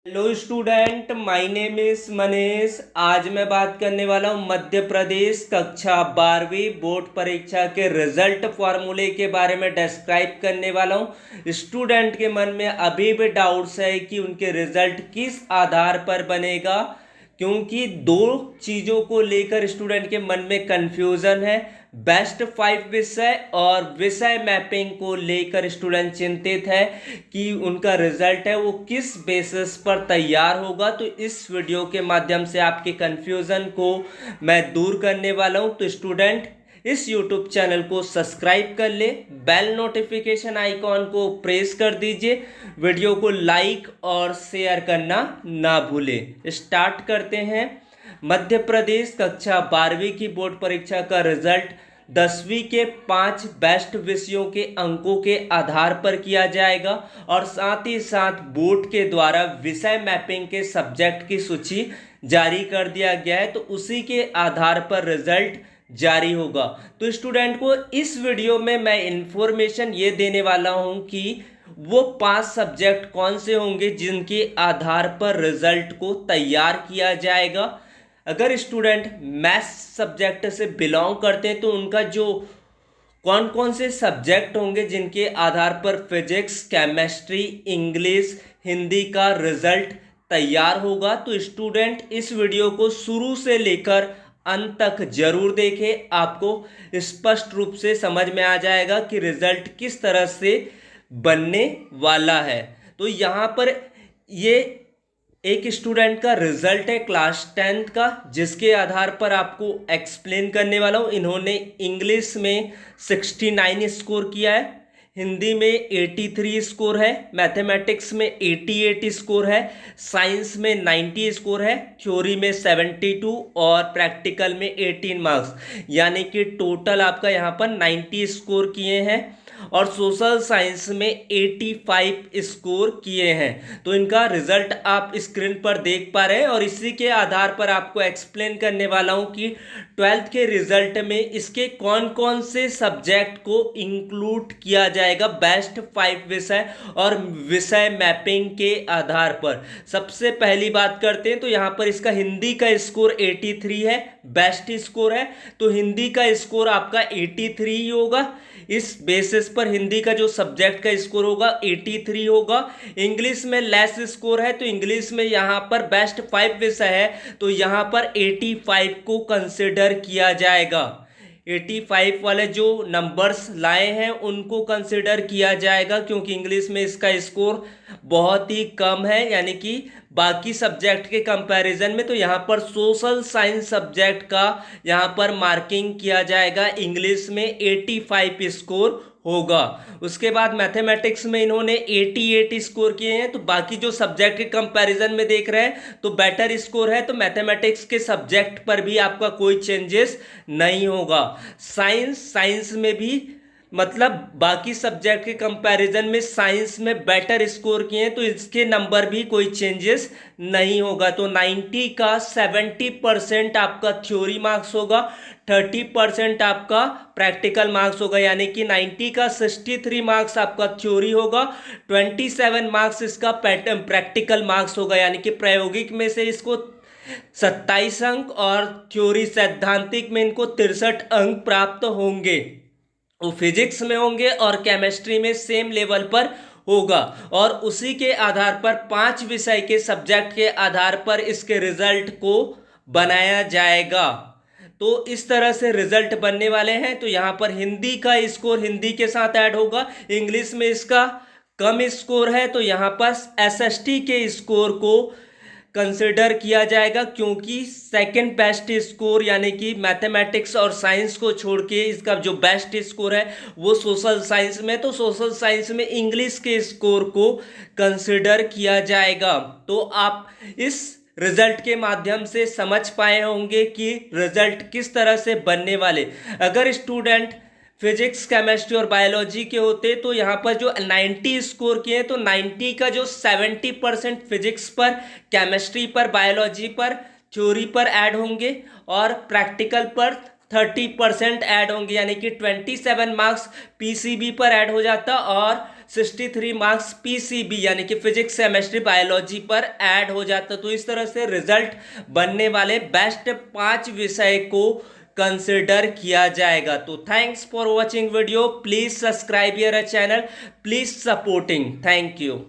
Hello student, my name is Manish. आज मैं बात करने वाला हूँ मध्य प्रदेश कक्षा 12वीं बोर्ड परीक्षा के रिजल्ट फॉर्मूले के बारे में डिस्क्राइब करने वाला हूँ। स्टूडेंट के मन में अभी भी डाउट्स है कि उनके रिजल्ट किस आधार पर बनेगा, क्योंकि दो चीज़ों को लेकर स्टूडेंट के मन में कंफ्यूजन है। बेस्ट 5 विषय और विषय मैपिंग को लेकर स्टूडेंट चिंतित है कि उनका रिजल्ट है वो किस बेसिस पर तैयार होगा। तो इस वीडियो के माध्यम से आपके कंफ्यूजन को मैं दूर करने वाला हूं। तो स्टूडेंट इस YouTube चैनल को सब्सक्राइब कर ले, बेल नोटिफिकेशन आइकॉन को प्रेस कर दीजिए, वीडियो को लाइक और शेयर करना ना भूलें। स्टार्ट करते हैं। मध्य प्रदेश कक्षा 12वीं की बोर्ड परीक्षा का रिजल्ट 10वीं के 5 बेस्ट विषयों के अंकों के आधार पर किया जाएगा और साथ ही साथ बोर्ड के द्वारा विषय मैपिंग के सब्जेक्ट की सूची जारी कर दिया गया है। तो उसी के आधार पर रिजल्ट जारी होगा। तो स्टूडेंट को इस वीडियो में मैं इंफॉर्मेशन ये देने वाला हूं कि वो 5 सब्जेक्ट कौन से होंगे जिनके आधार पर रिजल्ट को तैयार किया जाएगा। अगर स्टूडेंट मैथ्स सब्जेक्ट से बिलोंग करते हैं तो उनका जो कौन कौन से सब्जेक्ट होंगे जिनके आधार पर फिजिक्स, केमिस्ट्री, इंग्लिश, हिंदी का रिजल्ट तैयार होगा। तो स्टूडेंट इस वीडियो को शुरू से लेकर अंत तक जरूर देखें, आपको स्पष्ट रूप से समझ में आ जाएगा कि रिजल्ट किस तरह से बनने वाला है। तो यहाँ पर ये एक स्टूडेंट का रिजल्ट है क्लास 10th का, जिसके आधार पर आपको एक्सप्लेन करने वाला हूँ। इन्होंने इंग्लिश में 69 स्कोर किया है, हिंदी में 83 स्कोर है, मैथमेटिक्स में 88 स्कोर है, साइंस में 90 स्कोर है, थ्योरी में 72 और प्रैक्टिकल में 18 मार्क्स, यानी कि टोटल आपका यहाँ पर 90 स्कोर किए हैं और सोशल साइंस में 85 स्कोर किए हैं। तो इनका रिजल्ट आप स्क्रीन पर देख पा रहे हैं और इसी के आधार पर आपको एक्सप्लेन करने वाला हूं कि 12th के रिजल्ट में इसके कौन कौन से सब्जेक्ट को इंक्लूड किया जाएगा बेस्ट 5 विषय और विषय मैपिंग के आधार पर। सबसे पहली बात करते हैं तो यहाँ पर इसका हिंदी का स्कोर 83 है, बेस्ट स्कोर है, तो हिंदी का स्कोर आपका 83 ही होगा। इस बेसिस पर हिंदी का जो सब्जेक्ट का स्कोर होगा 83 होगा। इंग्लिश में लेस स्कोर है तो इंग्लिश में यहाँ पर बेस्ट 5 विषय है तो यहाँ पर 85 को कंसिडर किया जाएगा। 85 वाले जो नंबर्स लाए हैं उनको कंसिडर किया जाएगा, क्योंकि इंग्लिश में इसका स्कोर बहुत ही कम है, यानी कि बाकी सब्जेक्ट के कंपैरिजन में। तो यहाँ पर सोशल साइंस सब्जेक्ट का यहाँ पर मार्किंग किया जाएगा, इंग्लिश में 85 स्कोर होगा। उसके बाद मैथमेटिक्स में इन्होंने 88 स्कोर किए हैं, तो बाकी जो सब्जेक्ट के कंपैरिजन में देख रहे हैं तो बेटर स्कोर है, तो मैथमेटिक्स के सब्जेक्ट पर भी आपका कोई चेंजेस नहीं होगा। साइंस में भी मतलब बाकी सब्जेक्ट के कंपैरिजन में साइंस में बेटर स्कोर किए हैं तो इसके नंबर भी कोई चेंजेस नहीं होगा। तो 90 का 70% आपका थ्योरी मार्क्स होगा, 30% आपका प्रैक्टिकल मार्क्स होगा, यानी कि 90 का 63 मार्क्स आपका थ्योरी होगा, 27 मार्क्स इसका प्रैक्टिकल मार्क्स होगा, यानी कि प्रायोगिक में से इसको 27 अंक और थ्योरी सैद्धांतिक में इनको 63 अंक प्राप्त होंगे। वो फिजिक्स में होंगे और केमिस्ट्री में सेम लेवल पर होगा और उसी के आधार पर 5 विषय के सब्जेक्ट के आधार पर इसके रिजल्ट को बनाया जाएगा। तो इस तरह से रिजल्ट बनने वाले हैं। तो यहाँ पर हिंदी का स्कोर हिंदी के साथ ऐड होगा, इंग्लिश में इसका कम स्कोर है तो यहाँ पर एसएसटी के स्कोर को कंसिडर किया जाएगा, क्योंकि सेकंड बेस्ट स्कोर यानी कि मैथमेटिक्स और साइंस को छोड़ के इसका जो बेस्ट स्कोर है वो सोशल साइंस में, तो सोशल साइंस में इंग्लिश के स्कोर को कंसिडर किया जाएगा। तो आप इस रिजल्ट के माध्यम से समझ पाए होंगे कि रिजल्ट किस तरह से बनने वाले। अगर स्टूडेंट फिजिक्स, केमिस्ट्री और बायोलॉजी के होते तो यहाँ पर जो 90 स्कोर किए तो 90 का जो 70% फिजिक्स पर, केमिस्ट्री पर, बायोलॉजी पर, थ्योरी पर ऐड होंगे और प्रैक्टिकल पर 30% ऐड होंगे, यानी कि 27 मार्क्स पीसीबी पर ऐड हो जाता और 63 मार्क्स पीसीबी यानी कि फिजिक्स केमिस्ट्री बायोलॉजी पर ऐड हो जाता। तो इस तरह से रिजल्ट बनने वाले बेस्ट 5 विषय को कंसिडर किया जाएगा। तो thanks for watching video, please subscribe your channel, please supporting, thank you.